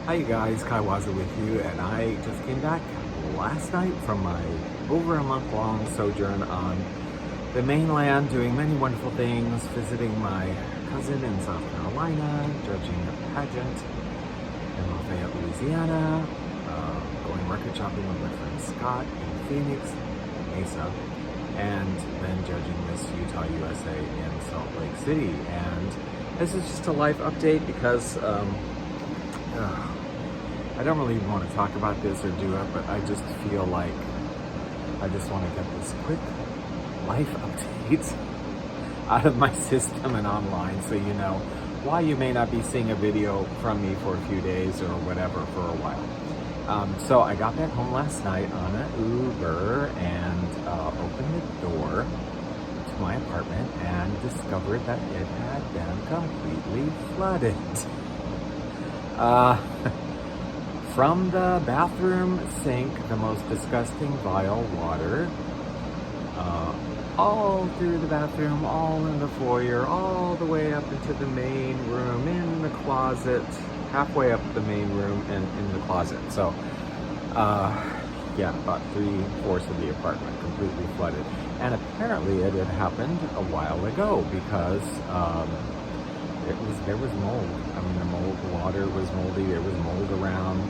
Hi you guys, Kaiwaza with you, and I just came back last night from my over a month-long sojourn on the mainland, doing many wonderful things, visiting my cousin in South Carolina, judging a pageant in Lafayette, Louisiana, going record shopping with my friend Scott in Phoenix, Mesa, and then judging Miss Utah USA in Salt Lake City. And this is just a life update because I don't really want to talk about this or do it, but I just feel like I just want to get this quick life update out of my system and online, so you know why you may not be seeing a video from me for a few days or whatever for a while. So I got back home last night on an Uber and opened the door to my apartment and discovered that it had been completely flooded. From the bathroom sink, the most disgusting, vile water, all through the bathroom, all in the foyer, all the way up into the main room, in the closet, halfway up the main room and in the closet. So, yeah, about 3/4 of the apartment completely flooded. And apparently it had happened a while ago because there was mold. I mean, the water was moldy. There was mold around.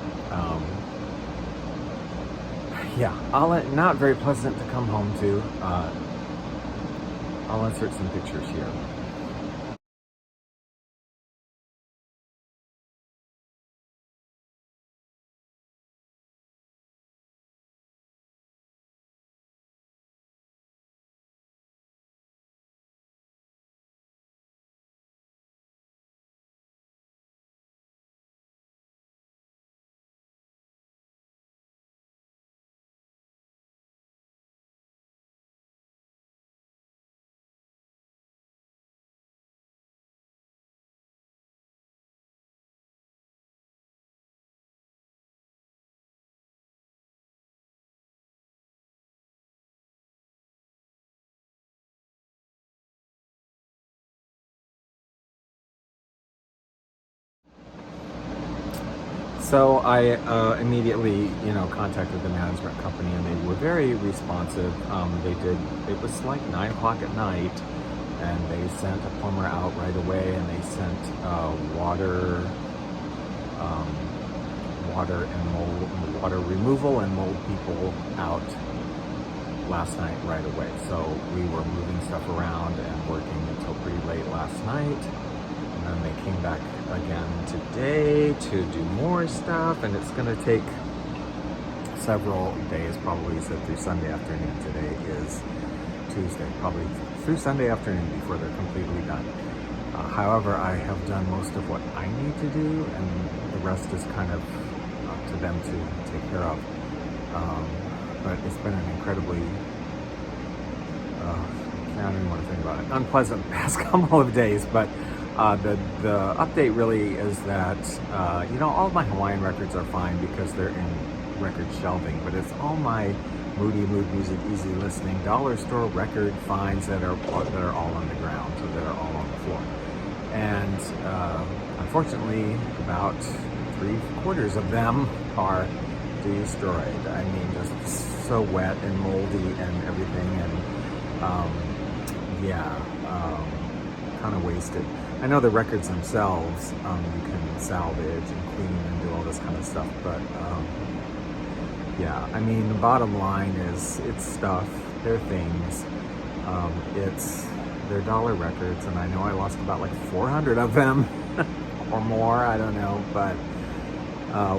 Yeah, not very pleasant to come home to. I'll insert some pictures here. So I immediately, contacted the management company, and they were very responsive. It was like 9 o'clock at night, and they sent a plumber out right away, and they sent um, water removal and mold people out last night right away. So we were moving stuff around and working until pretty late last night. And then they came back again today to do more stuff, and it's going to take several days, probably said through Sunday afternoon. Today is Tuesday, probably through Sunday afternoon before they're completely done. However, I have done most of what I need to do, and the rest is kind of up to them to take care of. But it's been an incredibly, I don't even want to think about it, unpleasant past couple of days. But the update really is that, all of my Hawaiian records are fine because they're in record shelving, but it's all my Moody Mood Music Easy Listening dollar store record finds that are all on the ground, so that are all on the floor. And unfortunately, about 3/4 of them are destroyed. I mean, just so wet and moldy and everything, and kind of wasted. I know the records themselves, you can salvage and clean and do all this kind of stuff, but yeah, I mean, the bottom line is it's stuff, they're things, they're dollar records, and I know I lost about like 400 of them or more, I don't know, but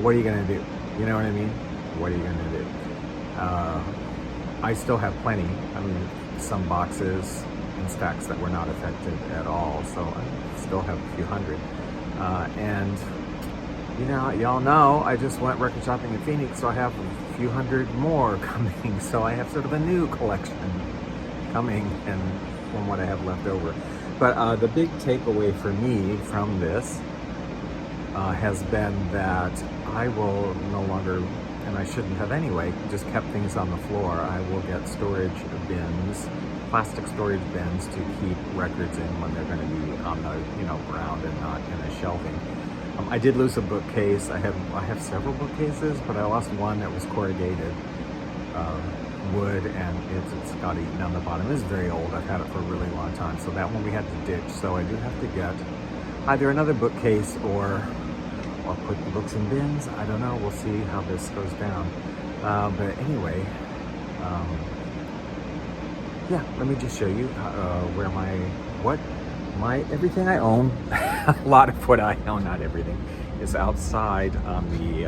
what are you gonna do? You know what I mean? What are you gonna do? I still have plenty. I mean, some boxes and stacks that were not affected at all, so I still have a few hundred. And y'all know I just went record shopping in Phoenix, so I have a few hundred more coming. So I have sort of a new collection coming, and from what I have left over. But the big takeaway for me from this has been that I will no longer, and I shouldn't have anyway, just kept things on the floor. I will get storage bins, plastic storage bins, to keep records in when they're going to be on the ground and not in a shelving. I did lose a bookcase. I have several bookcases, but I lost one that was corrugated wood, and it's got eaten on the bottom. It's very old. I've had it for a really long time, so that one we had to ditch. So I do have to get either another bookcase or put the books in bins. I don't know. We'll see how this goes down. But anyway, yeah. Let me just show you where everything I own. A lot of what I own, not everything, is outside on the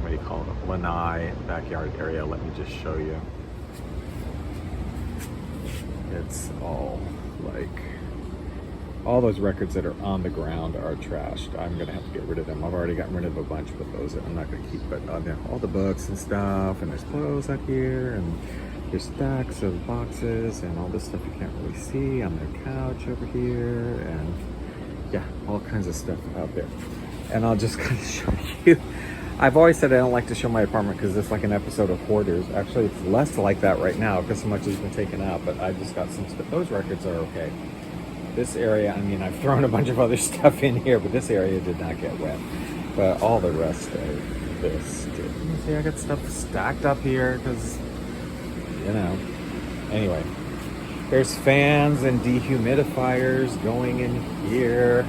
what do you call it, lanai backyard area. Let me just show you. It's all like, all those records that are on the ground are trashed. I'm gonna have to get rid of them. I've already gotten rid of a bunch with those that I'm not gonna keep, but all the books and stuff, and there's clothes out here, and there's stacks of boxes and all this stuff you can't really see on their couch over here, and yeah, all kinds of stuff out there. And I'll just kind of show you. I've always said I don't like to show my apartment because it's like an episode of Hoarders. Actually, it's less like that right now because so much has been taken out, but I just got some stuff. Those records are okay. This area, I mean, I've thrown a bunch of other stuff in here, but this area did not get wet. But all the rest of this did. You see, I got stuff stacked up here because, you know. Anyway, there's fans and dehumidifiers going in here.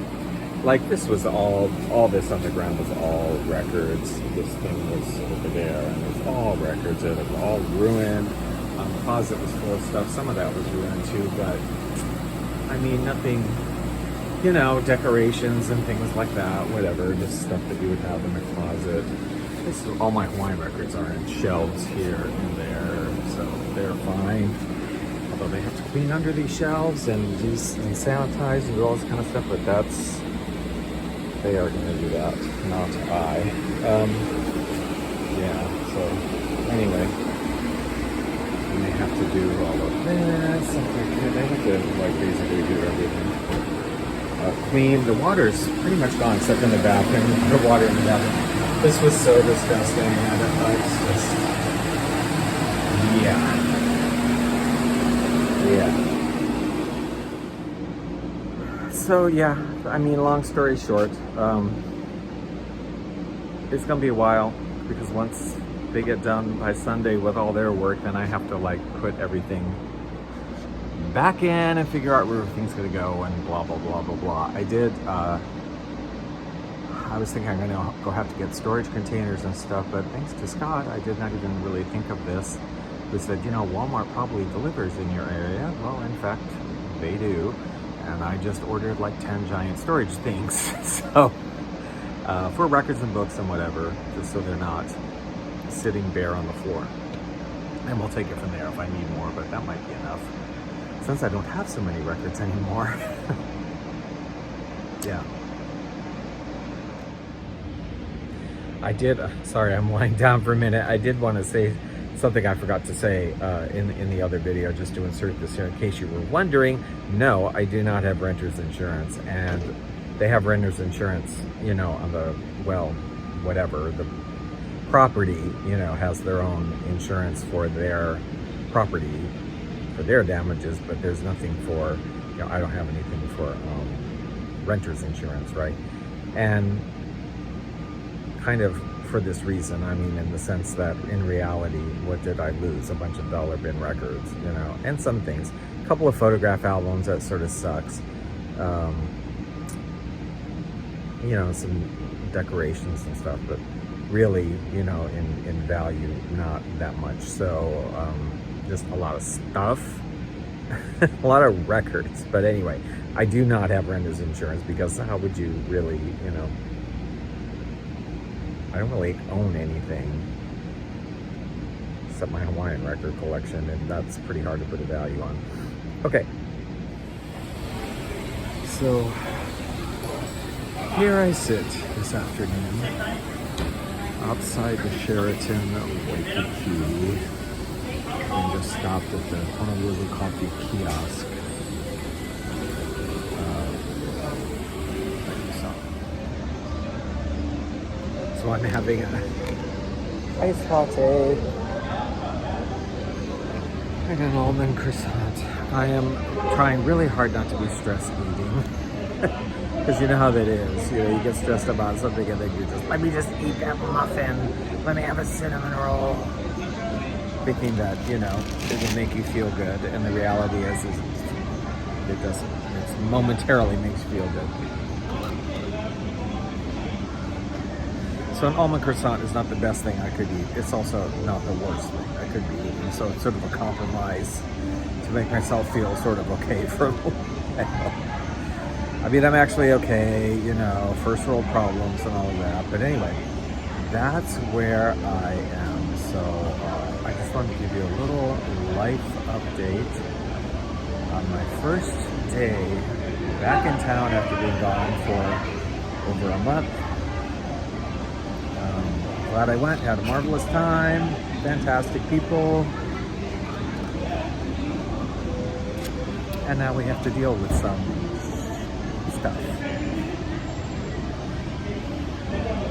Like, this was all this on the ground was all records. This thing was over there, and it was all records. It was all ruined. The closet was full of stuff. Some of that was ruined too, but I mean, nothing, you know, decorations and things like that, whatever, just stuff that you would have in the closet. This is, all my Hawaiian records are in shelves here and there, so they're fine. Although they have to clean under these shelves and sanitize and do all this kind of stuff, but they are going to do that, not I. Yeah, so anyway, and they have to do all of this. They have to, like, basically do everything. Clean. The water's pretty much gone, except in the bathroom. The water in the bathroom. This was so disgusting. I don't know, it's just, yeah. So yeah, I mean, long story short, it's gonna be a while because once they get done by Sunday with all their work, then I have to like put everything back in and figure out where everything's gonna go and blah blah blah blah blah. I was thinking I'm gonna go have to get storage containers and stuff, but thanks to Scott, I did not even really think of this. He said, you know, Walmart probably delivers in your area. Well, in fact, they do. And I just ordered like 10 giant storage things. So, for records and books and whatever, just so they're not sitting bare on the floor. And we'll take it from there if I need more, but that might be enough. Since I don't have so many records anymore. Yeah. I did, sorry, I'm lying down for a minute. I did want to say something I forgot to say in the other video, just to insert this here in case you were wondering. No, I do not have renter's insurance, and they have renter's insurance, you know, on the, well, whatever, the property, you know, has their own insurance for their property, for their damages, but there's nothing for, you know, I don't have anything for renter's insurance, right? And kind of for this reason, I mean, in the sense that in reality, what did I lose? A bunch of dollar bin records, you know, and some things. A couple of photograph albums, that sort of sucks. You know, some decorations and stuff, but really, you know, in value, not that much. So just a lot of stuff, a lot of records. But anyway, I do not have renter's insurance because how would you really, you know, I don't really own anything except my Hawaiian record collection, and that's pretty hard to put a value on. Okay. So here I sit this afternoon outside the Sheraton Waikiki, and just stopped at the Honolulu Coffee Kiosk. So I'm having a iced latte and an almond croissant. I am trying really hard not to be stress eating. Because you know how that is. You know, you get stressed about something and then you just, let me just eat that muffin. Let me have a cinnamon roll. Thinking that, you know, it will make you feel good. And the reality is it doesn't. It momentarily makes you feel good. So an almond croissant is not the best thing I could eat. It's also not the worst thing I could be eating. So it's sort of a compromise to make myself feel sort of okay for a little while. I mean, I'm actually okay, you know, first world problems and all of that. But anyway, that's where I am. So I just wanted to give you a little life update on my first day back in town after being gone for over a month. Glad I went, had a marvelous time, fantastic people. And now we have to deal with some stuff.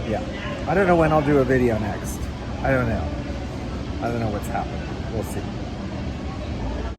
Yeah, I don't know when I'll do a video next. I don't know what's happening. We'll see.